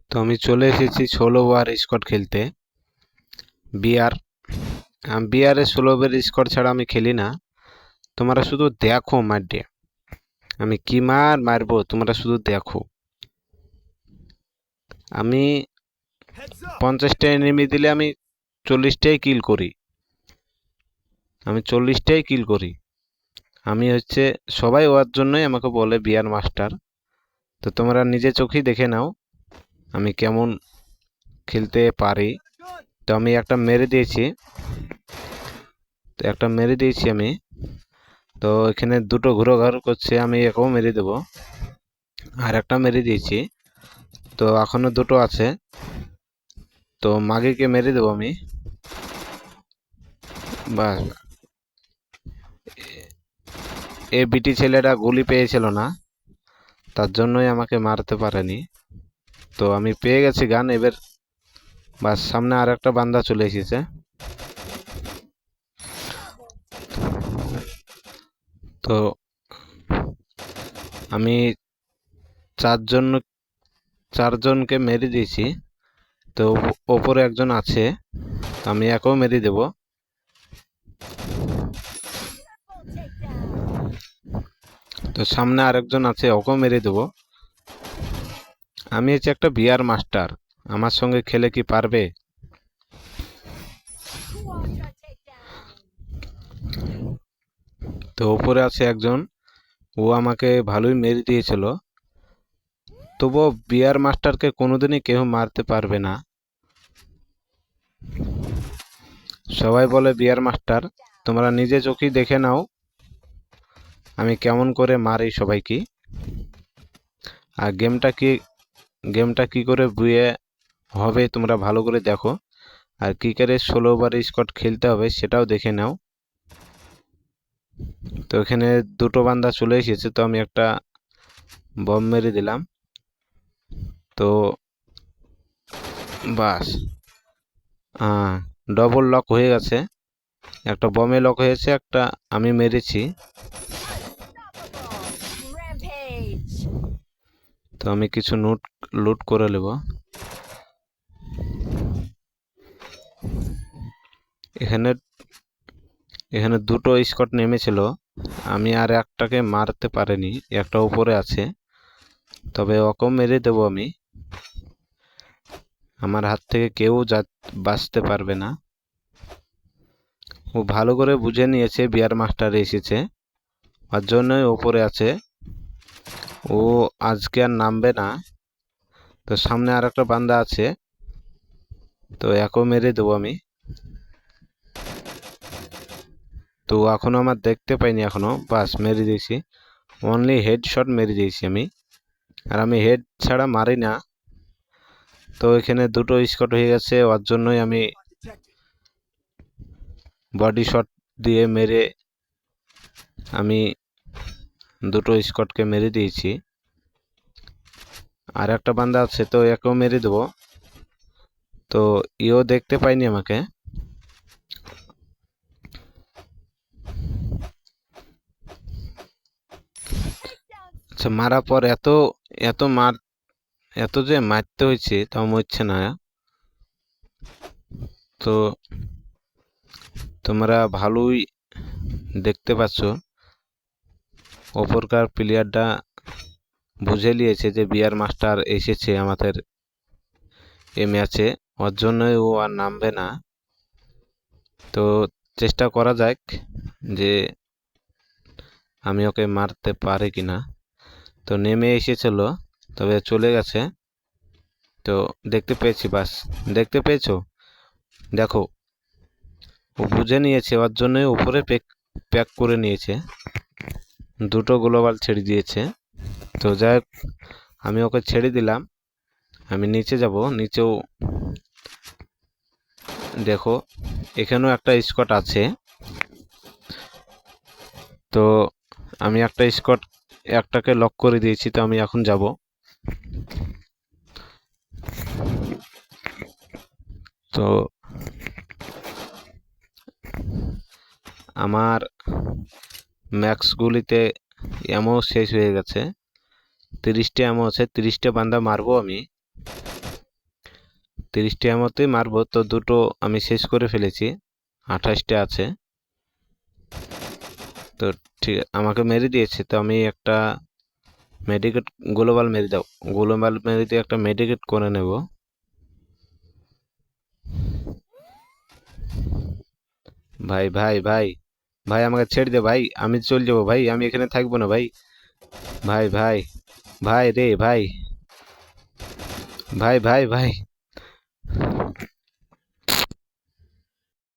তো আমি চলে এসেছি 16 ওভার স্কোয়াড খেলতে। বিআর বিআরে 16 ওভার স্কোয়াড ছাড়া আমি খেলি না। তোমরা শুধু দেখো মাঠে আমি কি মারবো, তোমরা শুধু দেখো। আমি 50টা এনিমি দিলে আমি 40টাই কিল করি। আমি হচ্ছে সবাই ওর জন্যই আমাকে বলে বিআর মাস্টার। তো তোমরা নিজে চোখেই দেখে নাও আমি কেমন খেলতে পারি। তো আমি একটা মেরে দিয়েছি আমি। তো এখানে দুটো ঘুরোঘর করছে, আমি একেও মেরে দেবো। আর একটা মেরে দিয়েছি, তো এখনো দুটো আছে। তো মাগিকে মেরে দেবো আমি। বাস, এ বিটি ছেলেটা গুলি পেয়েছিল না, তার জন্যই আমাকে মারতে পারেনি। তো আমি পেয়ে গেছি গান এবার। বাস, সামনে আর একটা বান্দা চলে এসেছে। তো আমি চারজনকে মেরে দিয়েছি। তো ওপরে একজন আছে, আমি একেও মেরে দেব। তো সামনে আরেকজন আছে, ওকেও মেরে দেব। আমি হচ্ছে একটা বিআর মাস্টার, আমার সঙ্গে খেলে কি পারবে? তো ওপরে আছে একজন, ও আমাকে ভালোই মেরে দিয়েছিল। তবুও বিআর মাস্টারকে কোনোদিনই কেউ মারতে পারবে না। সবাই বলে বিআর মাস্টার, তোমরা নিজে চোখেই দেখে নাও আমি কেমন করে মারি সবাইকে। আর গেমটা কি করে বুয়ে হবে তোমরা ভালো করে দেখো। আর কি করে 16 ওভার স্কোয়াড খেলতে হবে সেটাও দেখে নাও। তো এখানে দুটো বান্দা চলে এসেছে, তো আমি একটা বম মেরে দিলাম। তো বাস, ডবল লক হয়ে গেছে। একটা বমে লক হয়েছে, একটা আমি মেরেছি। তো আমি কিছু লুট করে নেব। এখানে দুটো স্কট নেমেছিল, আমি আর একটাকে মারতে পারিনি। একটা উপরে আছে, তবে ওকেও মেরে দেবো আমি। আমার হাত থেকে কেউ বাঁচতে পারবে না। ও ভালো করে বুঝে নিয়েছে বিআর মাস্টার এসেছে, ওর জন্যই ওপরে আছে। ও আজকে আর নামবে না। তো সামনে আর একটা বান্দা আছে, তো একেও মেরে দেবো আমি। তো এখনো আমার দেখতে পাইনি, এখনো বাস মেরে দিয়েছি। অনলি হেডশট মেরে দিয়েছি আমি, আর আমি হেড ছাড়া মারি না। তো এখানে দুটো স্কট হয়ে গেছে, ওর জন্যই আমি বডি শট দিয়ে মেরে আমি দুটো স্কটকে মেরে দিয়েছি। আর একটা বান্দা আছে, তো একেও মেরে দেবো। তো ইও দেখতে পাইনি আমাকে। আচ্ছা, মারার পর এত যে মারতে হয়েছে তাও মরছে না। তো তোমরা ভালোই দেখতে পাচ্ছ ওপরকার প্লেয়ারটা বুঝে নিয়েছে যে বিআর মাস্টার এসেছে আমাদের এই ম্যাচে, ওর জন্যই ও আর নামবে না। তো চেষ্টা করা যাক যে আমি ওকে মারতে পারি কিনা। তো নেমে এসেছিল, তবে চলে গেছে। তো দেখতে পেয়েছি, বাস দেখতে পেয়েছো, দেখো ও বুঝে নিয়েছে, ওর জন্যই উপরে প্যাক করে নিয়েছে, দুটো গ্লোবাল ছেড়ে দিয়েছে। তো যাই হোক, আমি ওকে ছেড়ে দিলাম। আমি নিচে যাব, নিচেও দেখো এখানেও একটা স্কট আছে। তো আমি একটাকে লক করে দিয়েছি, তো আমি এখন যাব। তো আমার ম্যাক্সগুলিতে অ্যামো শেষ হয়ে গেছে। 30টা অ্যামো আছে, 30টা বান্দা মারবো আমি। 30টা মতোই মারবো, তো দুটো আমি শেষ করে ফেলেছি, 28টা আছে। তো ঠিক আমাকে মেরে দিয়েছে, তো আমি একটা মেডিকেট, গ্লোবাল মেরে দাও, গ্লোবাল মেরে দিয়ে একটা মেডিকেট করে নেব। ভাই ভাই ভাই ভাই আমাকে ছেড়ে দে ভাই, আমি চলে যাবো ভাই, আমি এখানে থাকবো না ভাই। ভাই ভাই ভাই রে ভাই ভাই ভাই ভাই